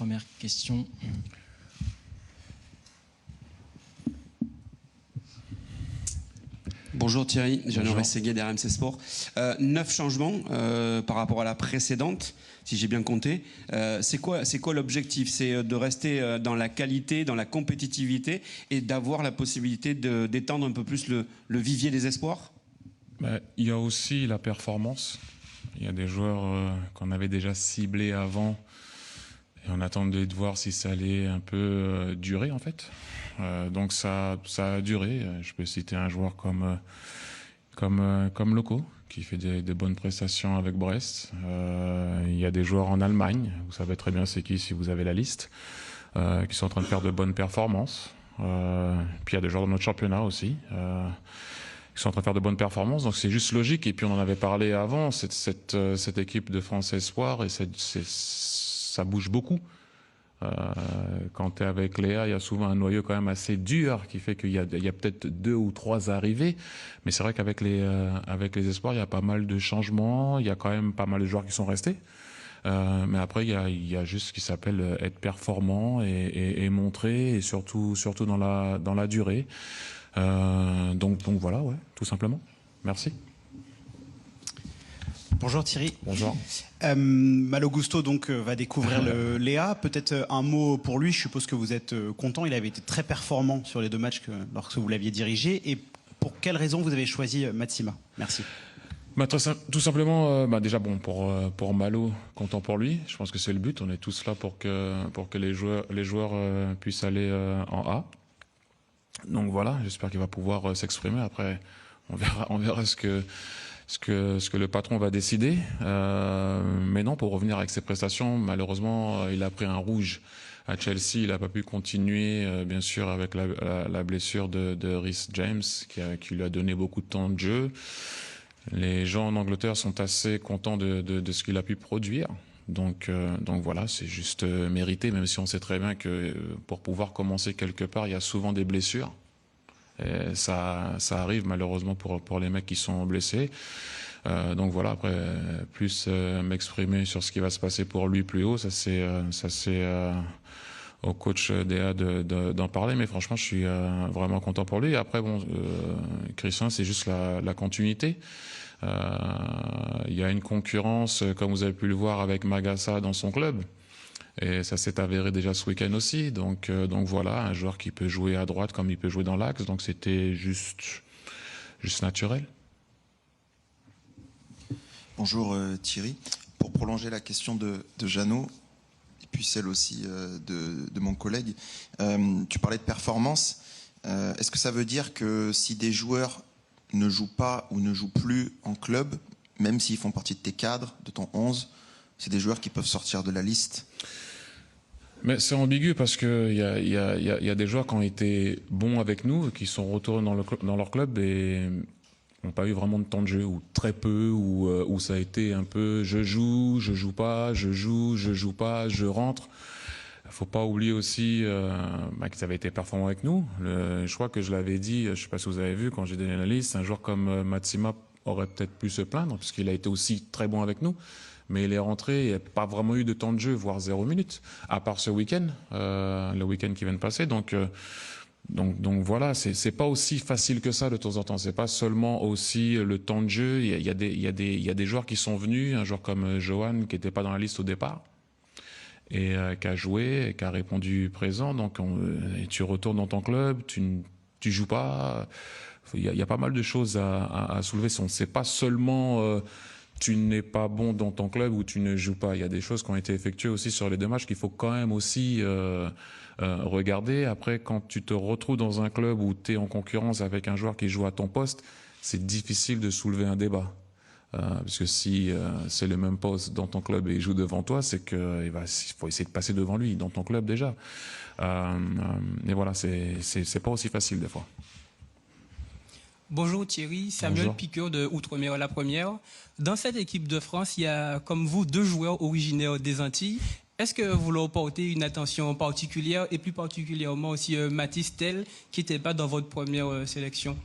première question. Bonjour Thierry, Jeannot Rességuier d'RMC Sport. 9 changements par rapport à la précédente, si j'ai bien compté. C'est quoi l'objectif? C'est de rester dans la qualité, dans la compétitivité et d'avoir la possibilité d'étendre un peu plus le vivier des espoirs? Il y a aussi la performance. Il y a des joueurs qu'on avait déjà ciblés avant et on attendait de voir si ça allait un peu durer en fait. Donc ça a duré. Je peux citer un joueur comme Loco, qui fait des bonnes prestations avec Brest. Il y a des joueurs en Allemagne, vous savez très bien c'est qui si vous avez la liste, qui sont en train de faire de bonnes performances. Puis il y a des joueurs dans notre championnat aussi, qui sont en train de faire de bonnes performances. Donc c'est juste logique. Et puis on en avait parlé avant, cette équipe de France Espoir, et ça bouge beaucoup. Quand tu es avec Léa, il y a souvent un noyau quand même assez dur qui fait qu'il y a peut-être 2 ou 3 arrivées. Mais c'est vrai qu'avec les espoirs, il y a pas mal de changements. Il y a quand même pas mal de joueurs qui sont restés. Mais après, il y a juste ce qui s'appelle être performant et montrer, et surtout dans la durée. Donc voilà, ouais, tout simplement. Merci. Bonjour Thierry. Bonjour. Malo Gusto donc va découvrir le Léa. Peut-être un mot pour lui. Je suppose que vous êtes content. Il avait été très performant sur les 2 matchs lorsque vous l'aviez dirigé. Et pour quelle raison vous avez choisi Matsima? Merci. Tout simplement, déjà bon pour Malo, content pour lui. Je pense que c'est le but. On est tous là pour que les joueurs puissent aller en A. Donc voilà, j'espère qu'il va pouvoir s'exprimer. Après, on verra ce que le patron va décider. Mais non, pour revenir avec ses prestations, malheureusement, il a pris un rouge à Chelsea. Il n'a pas pu continuer, bien sûr, avec la blessure de Reece James, qui lui a donné beaucoup de temps de jeu. Les gens en Angleterre sont assez contents de ce qu'il a pu produire. Donc voilà, c'est juste mérité, même si on sait très bien que pour pouvoir commencer quelque part, il y a souvent des blessures. Et ça arrive malheureusement pour les mecs qui sont blessés. Donc voilà, après, plus m'exprimer sur ce qui va se passer pour lui plus haut, ça c'est au coach DA d'en parler, mais franchement je suis vraiment content pour lui. Et après bon, Christian, c'est juste la continuité. Il y a une concurrence, comme vous avez pu le voir avec Magassa dans son club. Et ça s'est avéré déjà ce week-end aussi. Donc voilà, un joueur qui peut jouer à droite comme il peut jouer dans l'axe. Donc c'était juste naturel. Bonjour Thierry. Pour prolonger la question de Jeannot, et puis celle aussi de mon collègue, tu parlais de performance. Est-ce que ça veut dire que si des joueurs ne jouent pas ou ne jouent plus en club, même s'ils font partie de tes cadres, de ton 11, c'est des joueurs qui peuvent sortir de la liste? Mais c'est ambigu parce qu'il y a des joueurs qui ont été bons avec nous, qui sont retournés dans leur club et n'ont pas eu vraiment de temps de jeu, ou très peu, ou ça a été un peu je joue pas, je joue pas, je rentre. Il ne faut pas oublier aussi qu'ils avaient été performants avec nous. Je crois que je l'avais dit, je ne sais pas si vous avez vu quand j'ai donné la liste, un joueur comme Matsima aurait peut-être pu se plaindre, puisqu'il a été aussi très bon avec nous. Mais il est rentré, il n'y a pas vraiment eu de temps de jeu, voire 0 minute, à part ce week-end, le week-end qui vient de passer. Donc voilà, c'est pas aussi facile que ça de temps en temps. C'est pas seulement aussi le temps de jeu. Il y a des joueurs qui sont venus, un joueur comme Johan qui n'était pas dans la liste au départ et qui a joué, et qui a répondu présent. Donc et tu retournes dans ton club, tu joues pas. Il y a pas mal de choses à soulever. C'est pas seulement tu n'es pas bon dans ton club ou tu ne joues pas. Il y a des choses qui ont été effectuées aussi sur les 2 matchs qu'il faut quand même aussi regarder. Après, quand tu te retrouves dans un club où tu es en concurrence avec un joueur qui joue à ton poste, c'est difficile de soulever un débat. Parce que si c'est le même poste dans ton club et il joue devant toi, c'est qu'il faut essayer de passer devant lui dans ton club déjà. Mais voilà, c'est pas aussi facile des fois. Bonjour Thierry, Samuel Piqueur de Outre-mer La Première. Dans cette équipe de France, il y a comme vous 2 joueurs originaires des Antilles. Est-ce que vous leur portez une attention particulière, et plus particulièrement aussi Mathis Tel, qui n'était pas dans votre première sélection?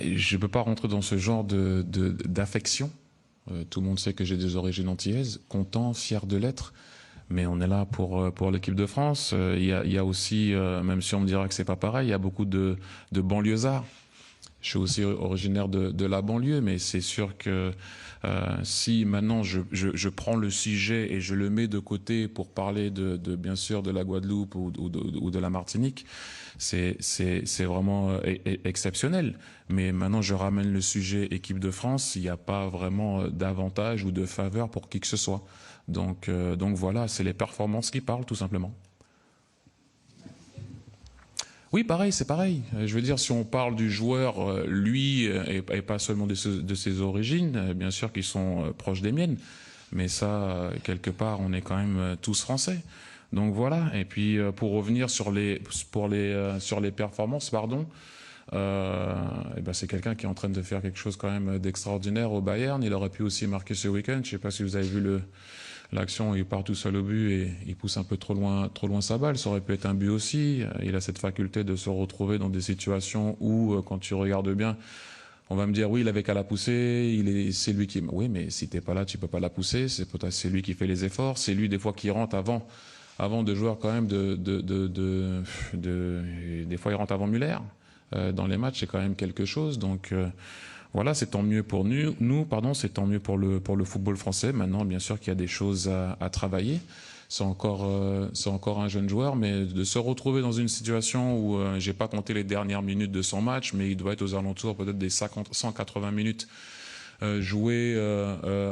Je ne peux pas rentrer dans ce genre d'affection. Tout le monde sait que j'ai des origines antillaises, content, fier de l'être. Mais on est là pour l'équipe de France. Il y a aussi, même si on me dira que c'est pas pareil, il y a beaucoup de banlieusards. Je suis aussi originaire de la banlieue, mais c'est sûr que si maintenant je prends le sujet et je le mets de côté pour parler bien sûr de la Guadeloupe ou de la Martinique, c'est vraiment exceptionnel. Mais maintenant je ramène le sujet équipe de France, il n'y a pas vraiment d'avantage ou de faveur pour qui que ce soit. Donc voilà, c'est les performances qui parlent tout simplement. Oui, pareil, c'est pareil. Je veux dire, si on parle du joueur, lui, et pas seulement de ses origines, bien sûr qu'ils sont proches des miennes, mais ça, quelque part, on est quand même tous français. Donc voilà. Et puis, pour revenir sur les performances, pardon, et ben c'est quelqu'un qui est en train de faire quelque chose quand même d'extraordinaire au Bayern. Il aurait pu aussi marquer ce week-end. Je ne sais pas si vous avez vu l'action où il part tout seul au but et il pousse un peu trop loin sa balle. Ça aurait pu être un but aussi. Il a cette faculté de se retrouver dans des situations où, quand tu regardes bien, on va me dire oui, il avait qu'à la pousser. C'est lui qui. Oui, mais si t'es pas là, tu peux pas la pousser. C'est lui qui fait les efforts. C'est lui des fois qui rentre avant de joueurs quand même des fois il rentre avant Müller. Dans les matchs, c'est quand même quelque chose. Donc voilà, c'est tant mieux pour c'est tant mieux pour le football français. Maintenant, bien sûr qu'il y a des choses à travailler. C'est encore un jeune joueur, mais de se retrouver dans une situation où j'ai pas compté les dernières minutes de son match, mais il doit être aux alentours peut-être des 180 minutes jouées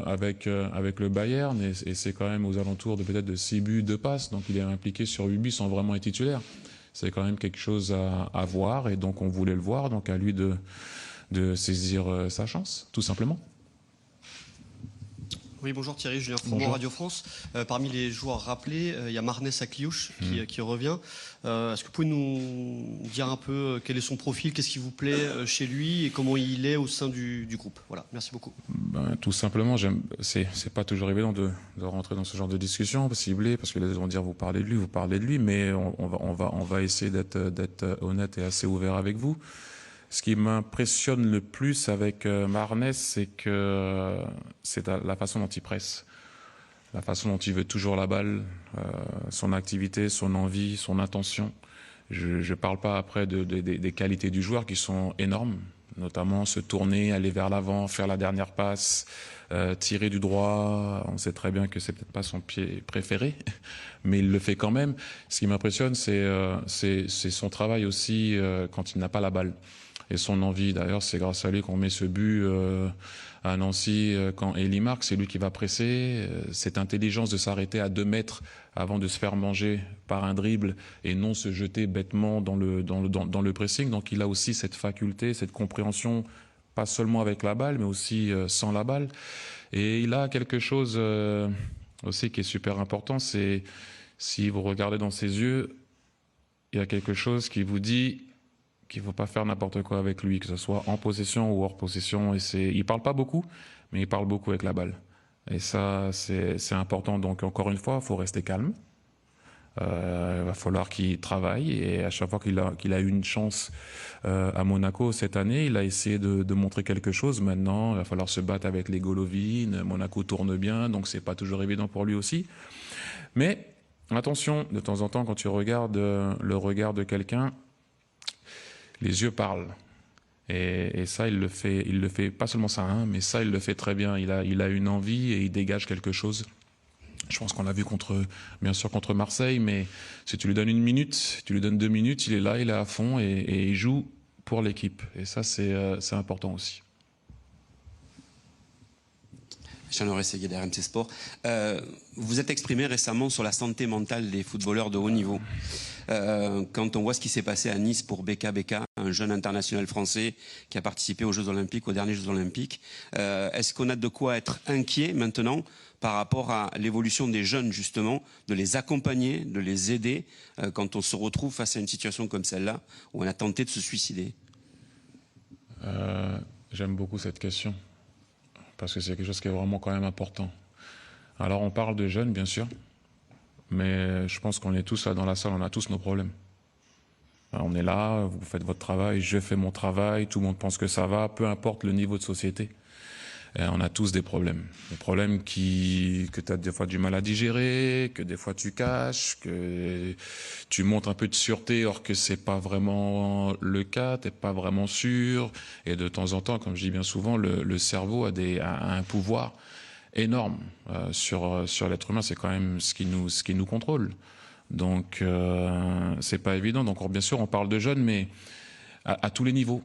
avec le Bayern, et c'est quand même aux alentours de peut-être de 6 buts, 2 passes. Donc il est impliqué sur 8 buts sans vraiment être titulaire. C'est quand même quelque chose à voir, et donc on voulait le voir, donc à lui de saisir sa chance, tout simplement. Oui, bonjour Thierry, Julien Fourmont, Radio France. Parmi les joueurs rappelés, il y a Marnès Akliouche qui revient. Est-ce que vous pouvez nous dire un peu quel est son profil, qu'est-ce qui vous plaît chez lui et comment il est au sein du groupe? Voilà, merci beaucoup. Tout simplement, c'est pas toujours évident de rentrer dans ce genre de discussion ciblée, parce que les gens vont dire vous parlez de lui, mais on va essayer d'être honnête et assez ouvert avec vous. Ce qui m'impressionne le plus avec Marnès, c'est la façon dont il presse, la façon dont il veut toujours la balle, son activité, son envie, son intention. Je parle pas après des qualités du joueur qui sont énormes, notamment se tourner, aller vers l'avant, faire la dernière passe, tirer du droit. On sait très bien que c'est peut-être pas son pied préféré, mais il le fait quand même. Ce qui m'impressionne, c'est son travail aussi quand il n'a pas la balle. Et son envie, d'ailleurs, c'est grâce à lui qu'on met ce but à Nancy quand Elie marque. C'est lui qui va presser. Cette intelligence de s'arrêter à 2 mètres avant de se faire manger par un dribble et non se jeter bêtement dans le pressing. Donc il a aussi cette faculté, cette compréhension, pas seulement avec la balle, mais aussi sans la balle. Et il a quelque chose aussi qui est super important, c'est si vous regardez dans ses yeux, il y a quelque chose qui vous dit qu'il ne faut pas faire n'importe quoi avec lui, que ce soit en possession ou hors possession. Et il parle pas beaucoup, mais il parle beaucoup avec la balle. Et ça, c'est important. Donc, encore une fois, il faut rester calme. Il va falloir qu'il travaille. Et à chaque fois qu'il a eu une chance à Monaco cette année, il a essayé de montrer quelque chose. Maintenant, il va falloir se battre avec les Golovin. Monaco tourne bien, donc c'est pas toujours évident pour lui aussi. Mais attention, de temps en temps, quand tu regardes le regard de quelqu'un, les yeux parlent. Et ça, il le fait pas seulement ça, mais ça, il le fait très bien. Il a une envie et il dégage quelque chose. Je pense qu'on l'a vu bien sûr contre Marseille, mais si tu lui donnes 1 minute, si tu lui donnes 2 minutes, il est là, il est à fond et il joue pour l'équipe. Et ça, c'est important aussi. Jean-Laurent Ségué d'RMC Sport. Vous êtes exprimé récemment sur la santé mentale des footballeurs de haut niveau. Quand on voit ce qui s'est passé à Nice pour Beka Beka, un jeune international français qui a participé aux Jeux Olympiques, aux derniers Jeux Olympiques, est-ce qu'on a de quoi être inquiet maintenant par rapport à l'évolution des jeunes, justement, de les accompagner, de les aider quand on se retrouve face à une situation comme celle-là, où on a tenté de se suicider? J'aime beaucoup cette question, parce que c'est quelque chose qui est vraiment quand même important. Alors on parle de jeunes, bien sûr, mais je pense qu'on est tous là dans la salle, on a tous nos problèmes. On est là, vous faites votre travail, je fais mon travail, tout le monde pense que ça va, peu importe le niveau de société. Et on a tous des problèmes. Des problèmes que tu as des fois du mal à digérer, que des fois tu caches, que tu montres un peu de sûreté or que c'est pas vraiment le cas, t'es pas vraiment sûr. Et de temps en temps, comme je dis bien souvent, le cerveau a un pouvoir énorme sur l'être humain. C'est quand même ce qui nous contrôle. Donc c'est pas évident. Donc bien sûr, on parle de jeunes, mais à tous les niveaux.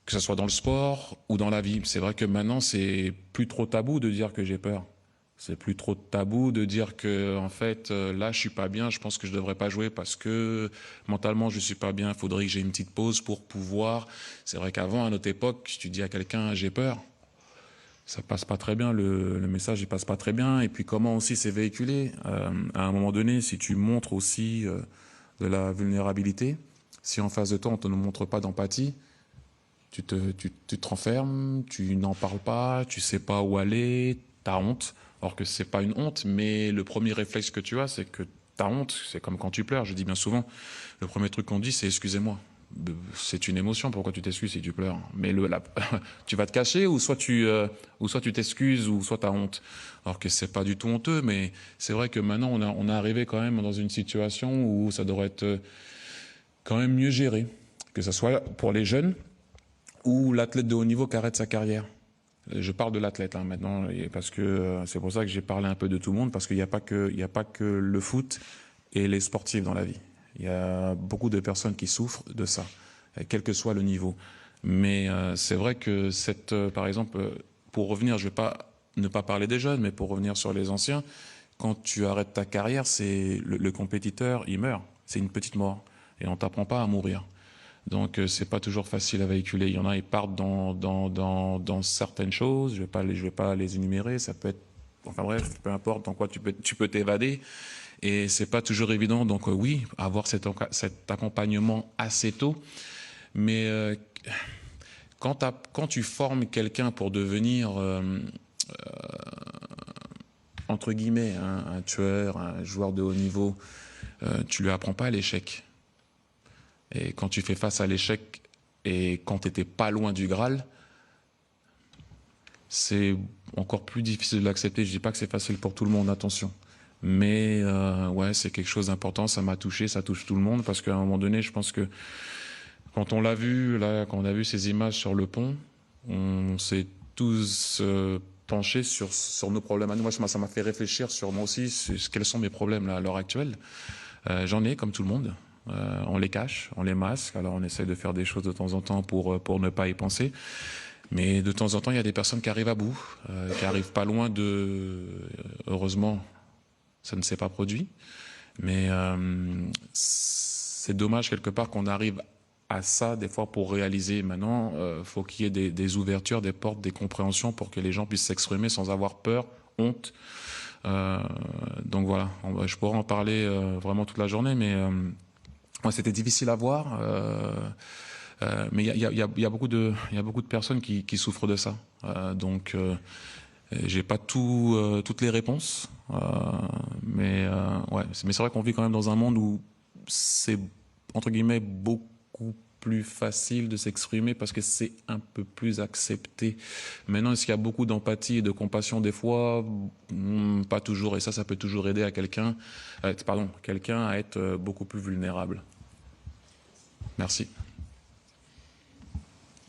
Que ce soit dans le sport ou dans la vie. C'est vrai que maintenant, c'est plus trop tabou de dire que j'ai peur. C'est plus trop tabou de dire que, en fait, là, je suis pas bien, je pense que je devrais pas jouer parce que mentalement, je suis pas bien, il faudrait que j'ai une petite pause pour pouvoir. C'est vrai qu'avant, à notre époque, si tu dis à quelqu'un, j'ai peur, ça passe pas très bien, le message, il passe pas très bien. Et puis, comment aussi c'est véhiculé? À un moment donné, si tu montres aussi de la vulnérabilité, si en face de toi, on te ne montre pas d'empathie, tu te renfermes, tu n'en parles pas, tu sais pas où aller, t'as honte. Alors que c'est pas une honte, mais le premier réflexe que tu as, c'est que t'as honte. C'est comme quand tu pleures. Je dis bien souvent, le premier truc qu'on dit, c'est excusez-moi. C'est une émotion. Pourquoi tu t'excuses si tu pleures? Mais tu vas te cacher ou soit tu t'excuses ou soit t'as honte. Alors que c'est pas du tout honteux, mais c'est vrai que maintenant on est arrivé quand même dans une situation où ça devrait être quand même mieux géré, que ce soit pour les jeunes ou l'athlète de haut niveau qui arrête sa carrière. Je parle de l'athlète maintenant, parce que c'est pour ça que j'ai parlé un peu de tout le monde, parce qu'il n'y a pas que le foot et les sportifs dans la vie. Il y a beaucoup de personnes qui souffrent de ça, quel que soit le niveau. Mais c'est vrai que par exemple, pour revenir, je ne vais pas ne pas parler des jeunes, mais pour revenir sur les anciens, quand tu arrêtes ta carrière, c'est le compétiteur, il meurt. C'est une petite mort. Et on ne t'apprend pas à mourir. Donc c'est pas toujours facile à véhiculer. Il y en a, ils partent dans certaines choses. Je vais pas les énumérer. Ça peut être, enfin bref, peu importe dans quoi tu peux t'évader. Et c'est pas toujours évident. Donc oui, avoir cet accompagnement assez tôt. Mais quand tu formes quelqu'un pour devenir entre guillemets un tueur, un joueur de haut niveau, tu lui apprends pas l'échec. Et quand tu fais face à l'échec et quand tu n'étais pas loin du Graal, c'est encore plus difficile de l'accepter. Je ne dis pas que c'est facile pour tout le monde, attention. Mais ouais, c'est quelque chose d'important, ça m'a touché, ça touche tout le monde, parce qu'à un moment donné, je pense que quand on l'a vu, là, quand on a vu ces images sur le pont, on s'est tous penchés sur nos problèmes. Moi, ça m'a fait réfléchir sur moi aussi, quels sont mes problèmes là, à l'heure actuelle. J'en ai, comme tout le monde. On les cache, on les masque, alors on essaie de faire des choses de temps en temps pour ne pas y penser. Mais de temps en temps, il y a des personnes qui arrivent à bout, qui arrivent pas loin de... Heureusement, ça ne s'est pas produit. Mais c'est dommage quelque part qu'on arrive à ça des fois pour réaliser. Maintenant, faut qu'il y ait des ouvertures, des portes, des compréhensions pour que les gens puissent s'exprimer sans avoir peur, honte. Donc voilà, je pourrais en parler vraiment toute la journée, mais... Moi, c'était difficile à voir, mais il y a beaucoup de personnes qui souffrent de ça. Donc, j'ai pas toutes les réponses, mais c'est vrai qu'on vit quand même dans un monde où c'est entre guillemets beaucoup plus facile de s'exprimer parce que c'est un peu plus accepté. Maintenant, est-ce qu'il y a beaucoup d'empathie et de compassion des fois? Pas toujours, et ça peut toujours aider à quelqu'un à être beaucoup plus vulnérable. Merci.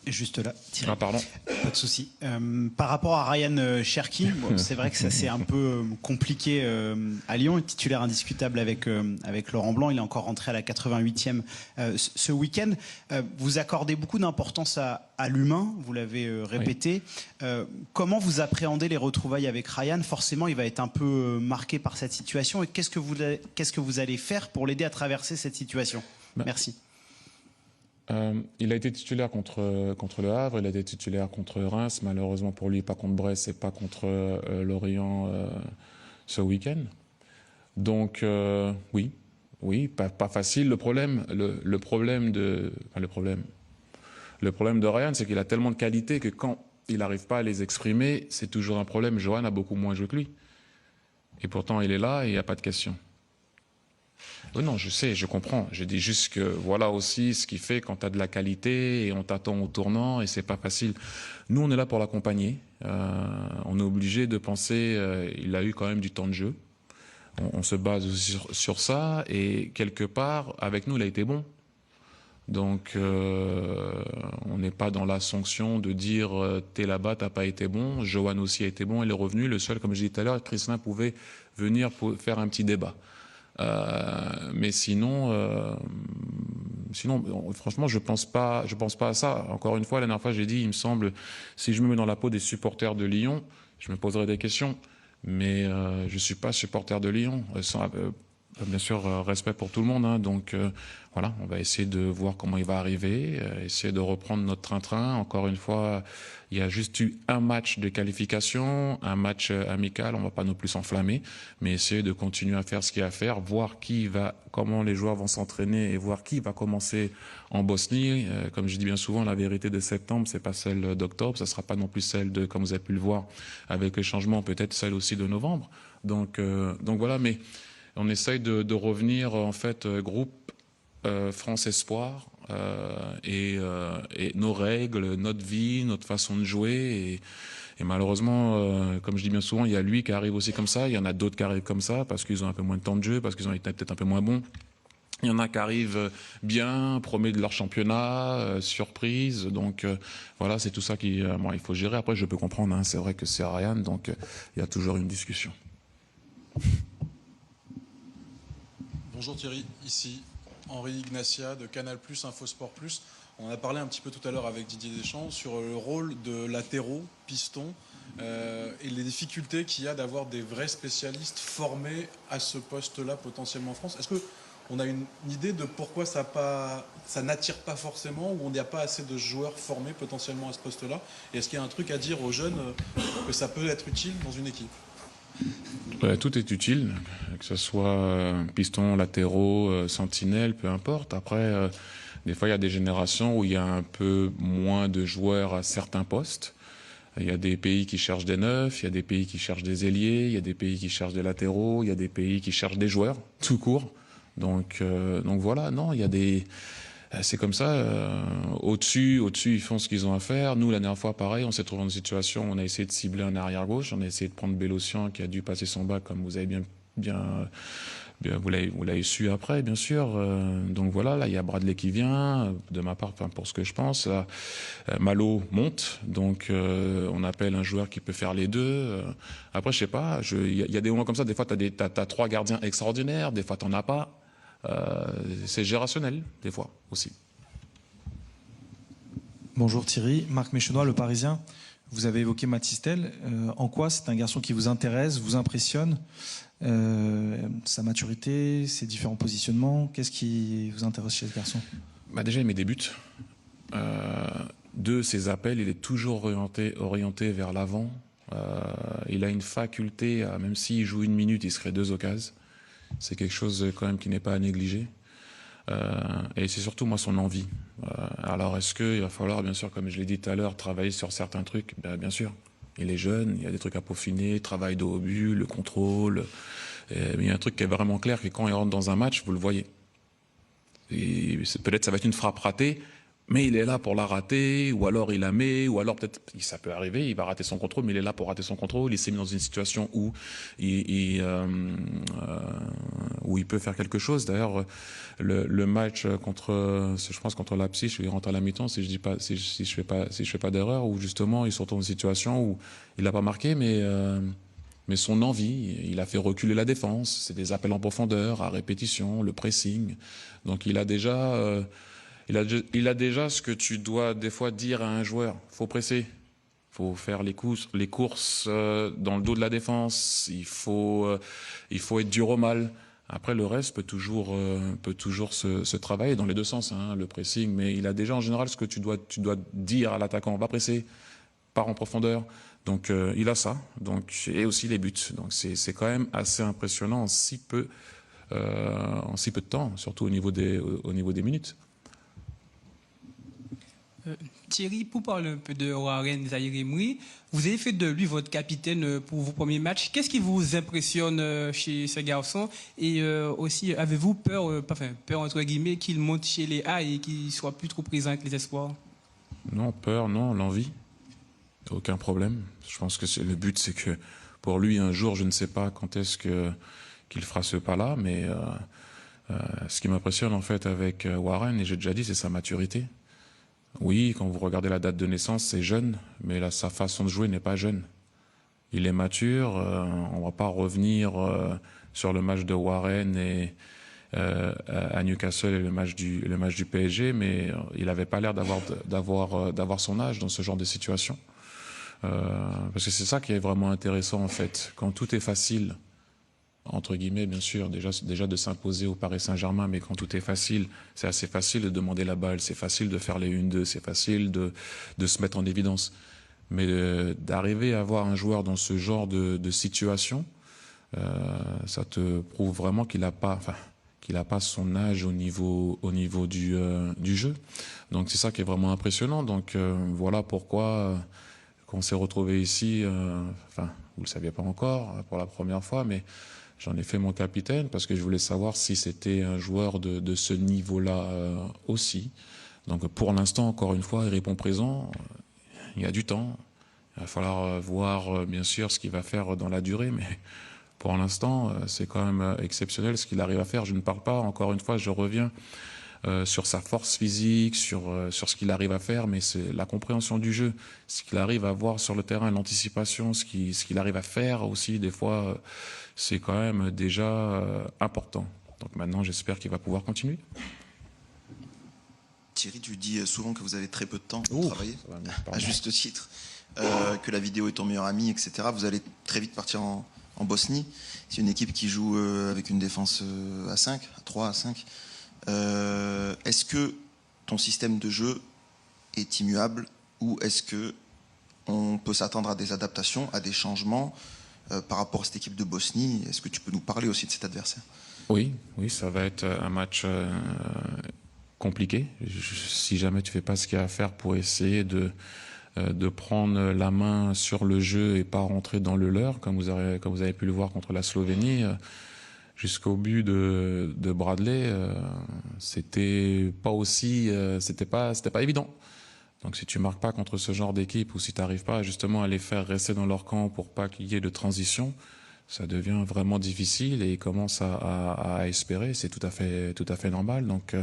Juste là, Thierry. Ah, pardon. Pas de souci. Par rapport à Ryan Cherki, c'est vrai que ça c'est un peu compliqué à Lyon. Titulaire indiscutable avec Laurent Blanc. Il est encore rentré à la 88e ce week-end. Vous accordez beaucoup d'importance à l'humain, vous l'avez répété. Oui. Comment vous appréhendez les retrouvailles avec Ryan? Forcément, il va être un peu marqué par cette situation. Et qu'est-ce que vous allez faire pour l'aider à traverser cette situation? Merci. Il a été titulaire contre le Havre, il a été titulaire contre Reims, malheureusement pour lui, pas contre Brest et pas contre Lorient ce week-end. Donc oui, pas facile. Le problème de Ryan, c'est qu'il a tellement de qualités que quand il n'arrive pas à les exprimer, c'est toujours un problème. Johan a beaucoup moins joué que lui. Et pourtant, il est là et il n'y a pas de question. Non, je sais, je comprends. Je dis juste que voilà aussi ce qui fait quand tu as de la qualité et on t'attend au tournant et c'est pas facile. Nous, on est là pour l'accompagner. On est obligé de penser, il a eu quand même du temps de jeu. On se base aussi sur ça et quelque part, avec nous, il a été bon. Donc, on n'est pas dans la sanction de dire t'es là-bas, t'as pas été bon. Johan aussi a été bon, il est revenu. Le seul, comme je disais tout à l'heure, Kristin pouvait venir pour faire un petit débat. Mais sinon, franchement, je pense pas à ça. Encore une fois, la dernière fois, j'ai dit, il me semble, si je me mets dans la peau des supporters de Lyon, je me poserai des questions. Mais je suis pas supporter de Lyon. Bien sûr, respect pour tout le monde. Hein, donc voilà, on va essayer de voir comment il va arriver, essayer de reprendre notre train-train. Encore une fois, il y a juste eu un match de qualification, un match amical. On va pas non plus s'enflammer, mais essayer de continuer à faire ce qu'il y a à faire, voir comment les joueurs vont s'entraîner et voir qui va commencer en Bosnie. Comme je dis bien souvent, la vérité de septembre, c'est pas celle d'octobre. Ça sera pas non plus celle de, comme vous avez pu le voir, avec les changements, peut-être celle aussi de novembre. Donc voilà, mais on essaye de revenir en fait groupe France Espoir et nos règles, notre vie, notre façon de jouer et malheureusement, comme je dis bien souvent, il y a lui qui arrive aussi comme ça, il y en a d'autres qui arrivent comme ça parce qu'ils ont un peu moins de temps de jeu, parce qu'ils ont été peut-être un peu moins bons. Il y en a qui arrivent bien, premiers de leur championnat, surprise. Donc voilà, c'est tout ça il faut gérer. Après, je peux comprendre, hein, c'est vrai que c'est Ariane, donc il y a toujours une discussion. Bonjour Thierry, ici Henri Ignacia de Canal+, Infosport+. On a parlé un petit peu tout à l'heure avec Didier Deschamps sur le rôle de latéraux, pistons, et les difficultés qu'il y a d'avoir des vrais spécialistes formés à ce poste-là potentiellement en France. Est-ce qu'on a une idée de pourquoi ça n'attire pas forcément, ou on n'y a pas assez de joueurs formés potentiellement à ce poste-là? Et est-ce qu'il y a un truc à dire aux jeunes que ça peut être utile dans une équipe? Tout est utile, que ce soit pistons, latéraux, sentinelles, peu importe. Après, des fois, il y a des générations où il y a un peu moins de joueurs à certains postes. Il y a des pays qui cherchent des neufs, il y a des pays qui cherchent des ailiers, il y a des pays qui cherchent des latéraux, il y a des pays qui cherchent des joueurs, tout court. Donc voilà, non, il y a des... C'est comme ça, au-dessus, ils font ce qu'ils ont à faire. Nous, la dernière fois, pareil, on s'est trouvé dans une situation où on a essayé de cibler un arrière-gauche, on a essayé de prendre Bélocian qui a dû passer son bac, comme vous avez vous l'avez su après, bien sûr. Donc voilà, là, il y a Bradley qui vient, de ma part, pour ce que je pense. Là, Malo monte, donc on appelle un joueur qui peut faire les deux. Après, je sais pas, il y a des moments comme ça, des fois, t'as 3 gardiens extraordinaires, des fois, t'en as pas. C'est gérationnel, des fois, aussi. Bonjour Thierry, Marc Méchenois, Le Parisien. Vous avez évoqué Mathys Tel. En quoi c'est un garçon qui vous intéresse, vous impressionne, sa maturité, ses différents positionnements? Qu'est-ce qui vous intéresse chez ce garçon? Déjà, il met des buts. Ses appels, il est toujours orienté vers l'avant. Il a une faculté, même s'il joue 1 minute, il serait 2 occasions. C'est quelque chose quand même qui n'est pas à négliger. Et c'est surtout, moi, son envie. Alors, est-ce qu'il va falloir, bien sûr, comme je l'ai dit tout à l'heure, travailler sur certains trucs? Bien sûr. Il est jeune, il y a des trucs à peaufiner, travail de haut but, le contrôle. Mais il y a un truc qui est vraiment clair, que quand il rentre dans un match, vous le voyez. Peut-être ça va être une frappe ratée, mais il est là pour la rater, ou alors il la met, ou alors peut-être, ça peut arriver, il va rater son contrôle, mais il est là pour rater son contrôle, il s'est mis dans une situation où il peut faire quelque chose. D'ailleurs, le match je pense contre Leipzig, il rentre à la mi-temps, si je fais pas d'erreur, où justement, il se retrouve dans une situation où il n'a pas marqué, mais son envie, il a fait reculer la défense, c'est des appels en profondeur, à répétition, le pressing. Donc il a déjà ce que tu dois des fois dire à un joueur. Faut presser, faut faire les courses dans le dos de la défense. Il faut être dur au mal. Après, le reste peut toujours se travailler dans les deux sens, hein, le pressing. Mais il a déjà en général ce que tu dois dire à l'attaquant. Va presser, part en profondeur. Donc il a ça. Et aussi les buts. Donc c'est quand même assez impressionnant en si peu de temps, surtout au niveau des minutes. Thierry, pour parler un peu de Warren Zaïre-Emery, vous avez fait de lui votre capitaine pour vos premiers matchs. Qu'est-ce qui vous impressionne chez ce garçon? Et aussi, avez-vous peur, peur entre guillemets, qu'il monte chez les A et qu'il soit plus trop présent avec les espoirs? Non, peur, non, l'envie. Aucun problème. Je pense que le but, c'est que pour lui, un jour, je ne sais pas quand est-ce qu'il fera ce pas-là, mais ce qui m'impressionne en fait avec Warren, et j'ai déjà dit, c'est sa maturité. Oui, quand vous regardez la date de naissance, c'est jeune, mais là, sa façon de jouer n'est pas jeune. Il est mature, on ne va pas revenir sur le match de Warren à Newcastle et le match du PSG, mais il n'avait pas l'air d'avoir son âge dans ce genre de situation. Parce que c'est ça qui est vraiment intéressant en fait. Quand tout est facile, entre guillemets bien sûr, déjà de s'imposer au Paris Saint-Germain, mais quand tout est facile, c'est assez facile de demander la balle, c'est facile de faire les 1-2, c'est facile de se mettre en évidence. Mais d'arriver à avoir un joueur dans ce genre de situation, ça te prouve vraiment qu'il n'a pas son âge au niveau du jeu. Donc c'est ça qui est vraiment impressionnant. Donc voilà pourquoi quand on s'est retrouvé ici, vous le saviez pas encore pour la première fois, mais j'en ai fait mon capitaine parce que je voulais savoir si c'était un joueur de ce niveau-là aussi. Donc pour l'instant, encore une fois, il répond présent. Il y a du temps. Il va falloir voir bien sûr ce qu'il va faire dans la durée, mais pour l'instant, c'est quand même exceptionnel ce qu'il arrive à faire. Je ne parle pas, encore une fois, je reviens sur sa force physique, sur ce qu'il arrive à faire, mais c'est la compréhension du jeu, ce qu'il arrive à voir sur le terrain, l'anticipation, ce qu'il arrive à faire aussi, des fois, c'est quand même déjà important. Donc maintenant, j'espère qu'il va pouvoir continuer. Thierry, tu dis souvent que vous avez très peu de temps pour travailler, à juste titre, que la vidéo est ton meilleur ami, etc. Vous allez très vite partir en Bosnie. C'est une équipe qui joue avec une défense à 5, à 3, à 5. Est-ce que ton système de jeu est immuable ou est-ce que on peut s'attendre à des adaptations, à des changements par rapport à cette équipe de Bosnie? Est-ce que tu peux nous parler aussi de cet adversaire? Oui, ça va être un match compliqué. Si jamais tu fais pas ce qu'il y a à faire pour essayer de prendre la main sur le jeu et pas rentrer dans le leur, comme vous avez pu le voir contre la Slovénie, jusqu'au but de Bradley, c'était pas évident. Donc si tu marques pas contre ce genre d'équipe ou si tu n'arrives pas justement à les faire rester dans leur camp pour pas qu'il y ait de transition, ça devient vraiment difficile et ils commencent à espérer. C'est tout à fait normal. Donc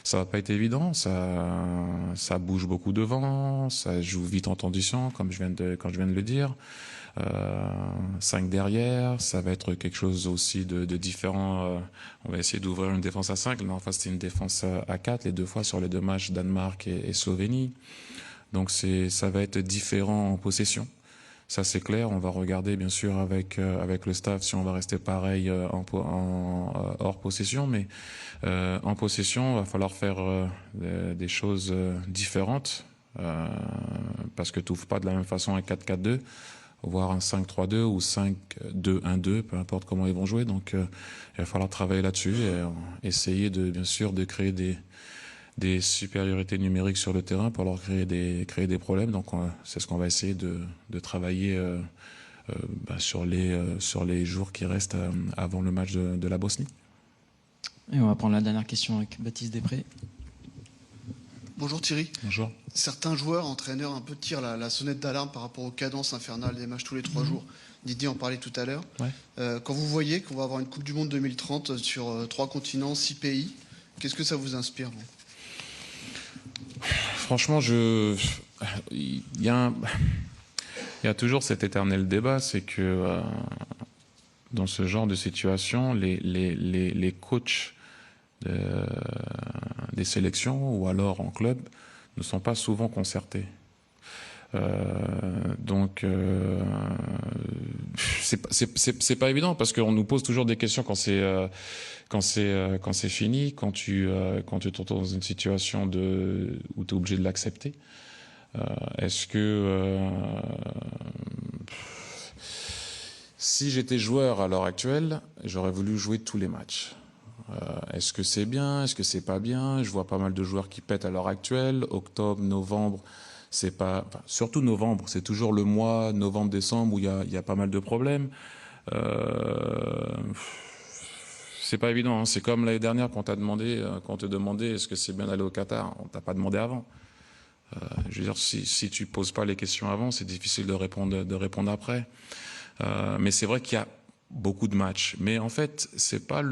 ça va pas être évident. Ça bouge beaucoup devant, ça joue vite en transition, comme je viens de le dire. 5 derrière, ça va être quelque chose aussi de différent. On va essayer d'ouvrir une défense à 5. Là, en face, c'était une défense à 4, les 2 fois sur les 2 matchs, Danemark et Slovénie. Donc ça va être différent en possession. Ça, c'est clair. On va regarder, bien sûr, avec le staff si on va rester pareil hors possession. Mais en possession, il va falloir faire des choses différentes parce que tu n'ouvres pas de la même façon un 4-4-2, voire un 5-3-2 ou 5-2-1-2, peu importe comment ils vont jouer. Donc, il va falloir travailler là-dessus et essayer, bien sûr, de créer des supériorités numériques sur le terrain pour leur créer des problèmes. Donc c'est ce qu'on va essayer de travailler sur les jours qui restent avant le match de la Bosnie. Et on va prendre la dernière question avec Baptiste Després. Bonjour Thierry. Bonjour. Certains joueurs, entraîneurs un peu tirent la sonnette d'alarme par rapport aux cadences infernales des matchs tous les 3 jours. Didier en parlait tout à l'heure. Ouais. Quand vous voyez qu'on va avoir une Coupe du Monde 2030 sur 3 continents, 6 pays, qu'est-ce que ça vous inspire, vous ? Franchement, il y a toujours cet éternel débat, c'est que dans ce genre de situation, les coachs des sélections ou alors en club ne sont pas souvent concertés. Donc c'est pas évident parce qu'on nous pose toujours des questions quand c'est fini, quand tu te retrouves dans une situation où tu es obligé de l'accepter. Est-ce que si j'étais joueur à l'heure actuelle, j'aurais voulu jouer tous les matchs. Est-ce que c'est bien? Est-ce que c'est pas bien? Je vois pas mal de joueurs qui pètent à l'heure actuelle. Octobre, novembre, c'est pas... Enfin, surtout novembre, c'est toujours le mois novembre-décembre où il y a pas mal de problèmes. C'est pas évident, hein. C'est comme l'année dernière quand on te demandait est-ce que c'est bien d'aller au Qatar. On t'a pas demandé avant. Je veux dire, si tu poses pas les questions avant, c'est difficile de répondre après. Mais c'est vrai qu'il y a beaucoup de matchs. Mais en fait, c'est pas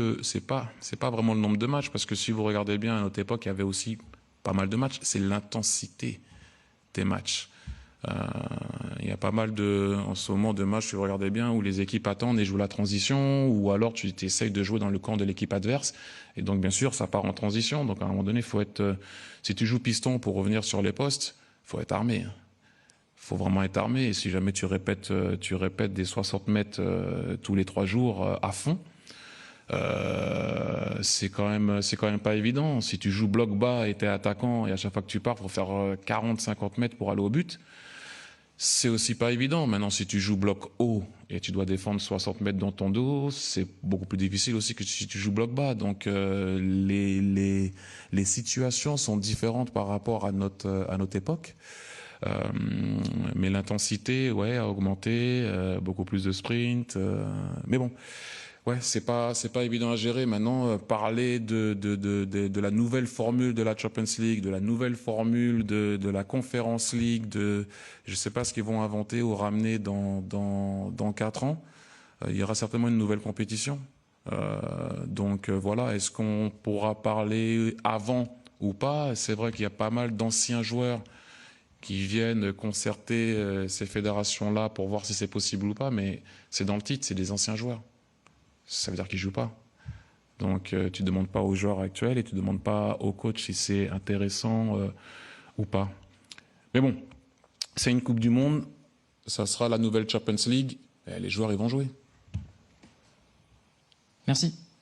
vraiment le nombre de matchs, parce que si vous regardez bien, à notre époque, il y avait aussi pas mal de matchs. C'est l'intensité des matchs. Il y a pas mal en ce moment de matchs, si vous regardez bien, où les équipes attendent et jouent la transition, ou alors tu essayes de jouer dans le camp de l'équipe adverse. Et donc, bien sûr, ça part en transition. Donc, à un moment donné, faut être, si tu joues piston pour revenir sur les postes, faut être armé. Faut vraiment être armé. Et si jamais tu répètes des 60 mètres tous les 3 jours à fond, c'est quand même pas évident. Si tu joues bloc bas et t'es attaquant, et à chaque fois que tu pars, faut faire 40-50 mètres pour aller au but, c'est aussi pas évident. Maintenant, si tu joues bloc haut et tu dois défendre 60 mètres dans ton dos, c'est beaucoup plus difficile aussi que si tu joues bloc bas. Donc les situations sont différentes par rapport à notre époque. Mais l'intensité, ouais, a augmenté, beaucoup plus de sprint. Mais bon, ouais, c'est pas évident à gérer. Maintenant, parler de la nouvelle formule de la Champions League, de la nouvelle formule de la Conference League, je sais pas ce qu'ils vont inventer ou ramener dans 4 ans. Il y aura certainement une nouvelle compétition. Donc voilà, est-ce qu'on pourra parler avant ou pas? C'est vrai qu'il y a pas mal d'anciens joueurs qui viennent concerter ces fédérations-là pour voir si c'est possible ou pas, mais c'est dans le titre, c'est des anciens joueurs. Ça veut dire qu'ils jouent pas. Donc tu demandes pas aux joueurs actuels et tu demandes pas au coach si c'est intéressant ou pas. Mais bon, c'est une Coupe du Monde, ça sera la nouvelle Champions League, et les joueurs ils vont jouer. Merci.